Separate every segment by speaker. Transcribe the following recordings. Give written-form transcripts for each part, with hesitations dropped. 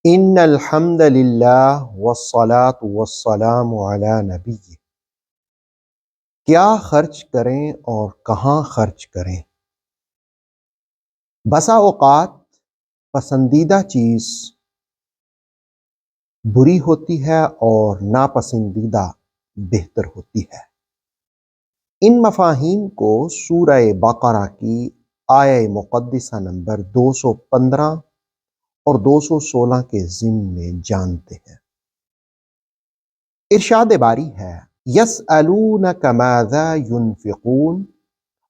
Speaker 1: ان الحمد للہ والصلاة والسلام علی نبی، کیا خرچ کریں اور کہاں خرچ کریں؟ بسا اوقات پسندیدہ چیز بری ہوتی ہے اور ناپسندیدہ بہتر ہوتی ہے۔ ان مفاہیم کو سورہ بقرہ کی آیہ مقدسہ نمبر 215 اور 216 کے ضمن میں جانتے ہیں۔ ارشاد باری ہے، یسألونک ماذا ینفقون،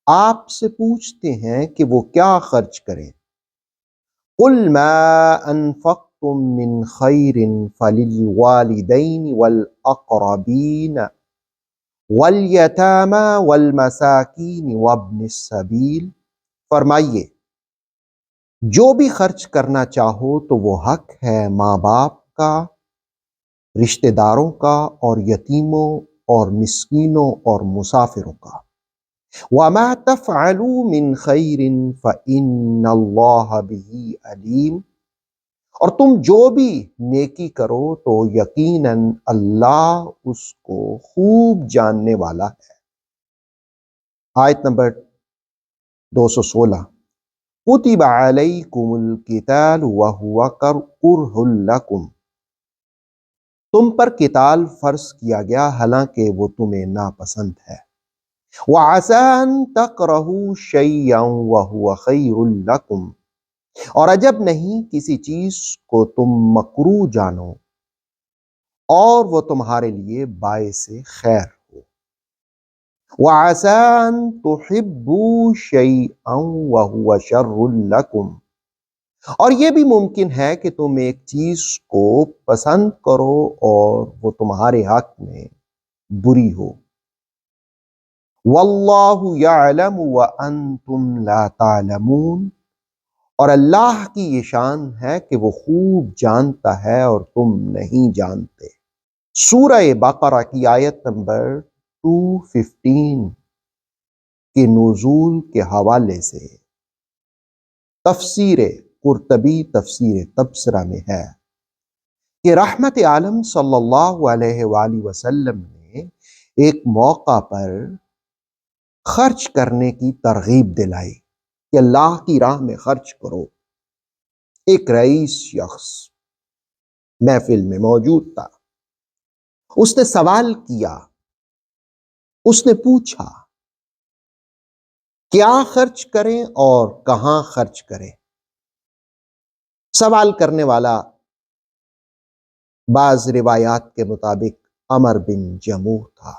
Speaker 1: آپ سے پوچھتے ہیں کہ وہ کیا خرچ کریں۔ قل ما انفقتم من خیر فللوالدین والاقربین والیتامی والمساکین وابن السبیل، فرمائیے جو بھی خرچ کرنا چاہو تو وہ حق ہے ماں باپ کا، رشتہ داروں کا، اور یتیموں اور مسکینوں اور مسافروں کا۔ وَمَا تَفْعَلُوا مِنْ خَيْرٍ فَإِنَّ اللَّهَ بِهِ عَلِيمٌ، اور تم جو بھی نیکی کرو تو یقیناً اللہ اس کو خوب جاننے والا ہے۔ آیت نمبر 216، كُتِبَ عَلَيْكُمُ الْقِتَالُ وَهُوَ كَرْهٌ لَكُمْ، تم پر قتال فرض کیا گیا حالانکہ وہ تمہیں ناپسند ہے۔ وَعَسَىٰ أَن تَكْرَهُوا شَيْئًا وَهُوَ خَيْرٌ لَكُمْ، اور عجب نہیں کسی چیز کو تم مکروہ جانو اور وہ تمہارے لیے باعث خیر ہو۔ وَعَسَىٰ أَن تُحِبُّوا شَيْئًا وَهُوَ شَرٌّ لَكُمْ، اور یہ بھی ممکن ہے کہ تم ایک چیز کو پسند کرو اور وہ تمہارے حق میں بری ہو۔ واللہ یعلم وانتم لا تعلمون، اور اللہ کی یہ شان ہے کہ وہ خوب جانتا ہے اور تم نہیں جانتے۔ سورہ بقرہ کی آیت نمبر 215 کے نزول کے حوالے سے تفسیر قرطبی تفسیر تبصرہ میں ہے کہ رحمت عالم صلی اللہ علیہ وآلہ وسلم نے ایک موقع پر خرچ کرنے کی ترغیب دلائی کہ اللہ کی راہ میں خرچ کرو۔ ایک رئیس شخص محفل میں موجود تھا، اس نے سوال کیا، اس نے پوچھا کیا خرچ کریں اور کہاں خرچ کریں؟ سوال کرنے والا بعض روایات کے مطابق عمر بن جموح تھا۔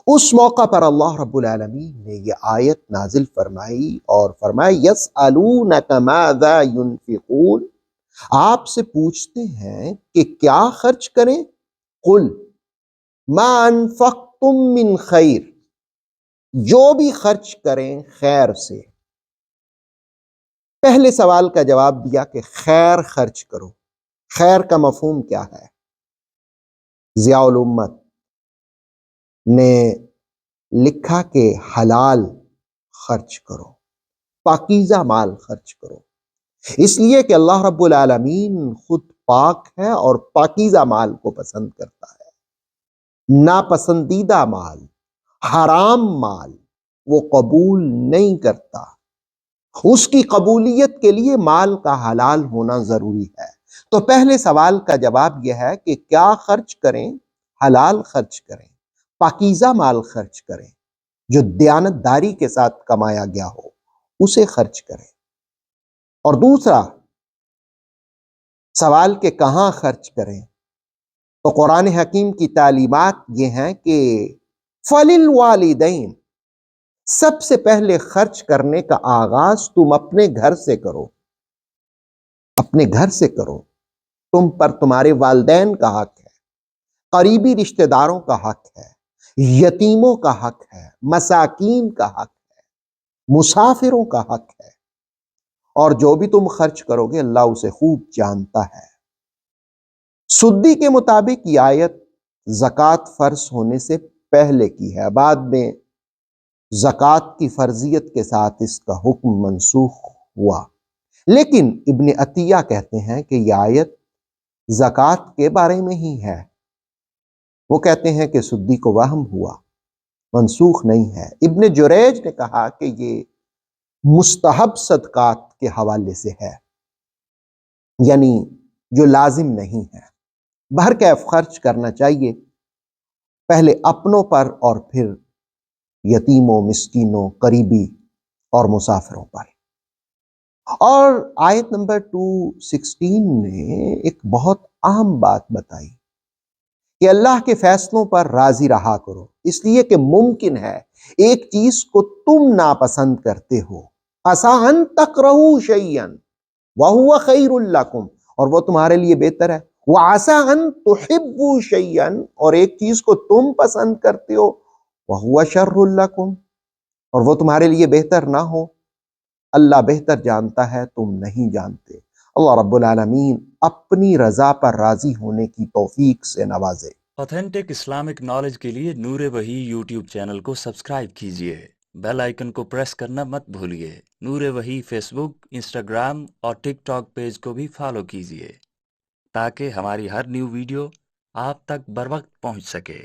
Speaker 1: اس موقع پر اللہ رب العالمین نے یہ آیت نازل فرمائی اور فرمایا یسألونک ماذا ینفقون، آپ سے پوچھتے ہیں کہ کیا خرچ کریں۔ قل ما انفقتم من خیر، جو بھی خرچ کریں خیر سے۔ پہلے سوال کا جواب دیا کہ خیر خرچ کرو۔ خیر کا مفہوم کیا ہے؟ ضیاء الامت نے لکھا کہ حلال خرچ کرو، پاکیزہ مال خرچ کرو، اس لیے کہ اللہ رب العالمین خود پاک ہے اور پاکیزہ مال کو پسند کرتا ہے۔ ناپسندیدہ مال، حرام مال وہ قبول نہیں کرتا۔ اس کی قبولیت کے لیے مال کا حلال ہونا ضروری ہے۔ تو پہلے سوال کا جواب یہ ہے کہ کیا خرچ کریں؟ حلال خرچ کریں، پاکیزہ مال خرچ کریں، جو دیانت داری کے ساتھ کمایا گیا ہو اسے خرچ کریں۔ اور دوسرا سوال کہ کہاں خرچ کریں، تو قرآن حکیم کی تعلیمات یہ ہیں کہ فَلِلْوَالِدَيْنِ، سب سے پہلے خرچ کرنے کا آغاز تم اپنے گھر سے کرو، اپنے گھر سے کرو۔ تم پر تمہارے والدین کا حق ہے، قریبی رشتہ داروں کا حق ہے، یتیموں کا حق ہے، مساکین کا حق ہے، مسافروں کا حق ہے، اور جو بھی تم خرچ کرو گے اللہ اسے خوب جانتا ہے۔ سدی کے مطابق یہ آیت زکوٰۃ فرض ہونے سے پہلے کی ہے، بعد میں زکوٰۃ کی فرضیت کے ساتھ اس کا حکم منسوخ ہوا۔ لیکن ابن عطیہ کہتے ہیں کہ یہ آیت زکوٰۃ کے بارے میں ہی ہے۔ وہ کہتے ہیں کہ سدی کو وہم ہوا، منسوخ نہیں ہے۔ ابن جریج نے کہا کہ یہ مستحب صدقات کے حوالے سے ہے، یعنی جو لازم نہیں ہے۔ بہرکیف خرچ کرنا چاہیے، پہلے اپنوں پر اور پھر یتیموں، مسکینوں، قریبی اور مسافروں پر۔ اور آیت نمبر 216 نے ایک بہت اہم بات بتائی کہ اللہ کے فیصلوں پر راضی رہا کرو، اس لیے کہ ممکن ہے ایک چیز کو تم ناپسند کرتے ہو، عَسَىٰ أَن تَكْرَهُوا شَيْئًا وَهُوَ خَيْرٌ لَكُمْ، اور وہ تمہارے لیے بہتر ہے، وَعَسَىٰ أَن تُحِبُّوا شَيْئًا، اور ایک چیز کو تم پسند کرتے ہو، وَهُوَ شَرٌّ لَكُمْ، اور وہ تمہارے لیے بہتر نہ ہو۔ اللہ بہتر جانتا ہے، تم نہیں جانتے۔ اللہ رب العالمین اپنی رضا پر راضی ہونے کی توفیق سے نوازے۔
Speaker 2: اوتھینٹک اسلامک نالج کے لیے نور وحی یوٹیوب چینل کو سبسکرائب کیجیے، بیل آئیکن کو پریس کرنا مت بھولیے۔ نور وحی فیس بک، انسٹاگرام اور ٹک ٹاک پیج کو بھی فالو کیجیے تاکہ ہماری ہر نیو ویڈیو آپ تک بر وقت پہنچ سکے۔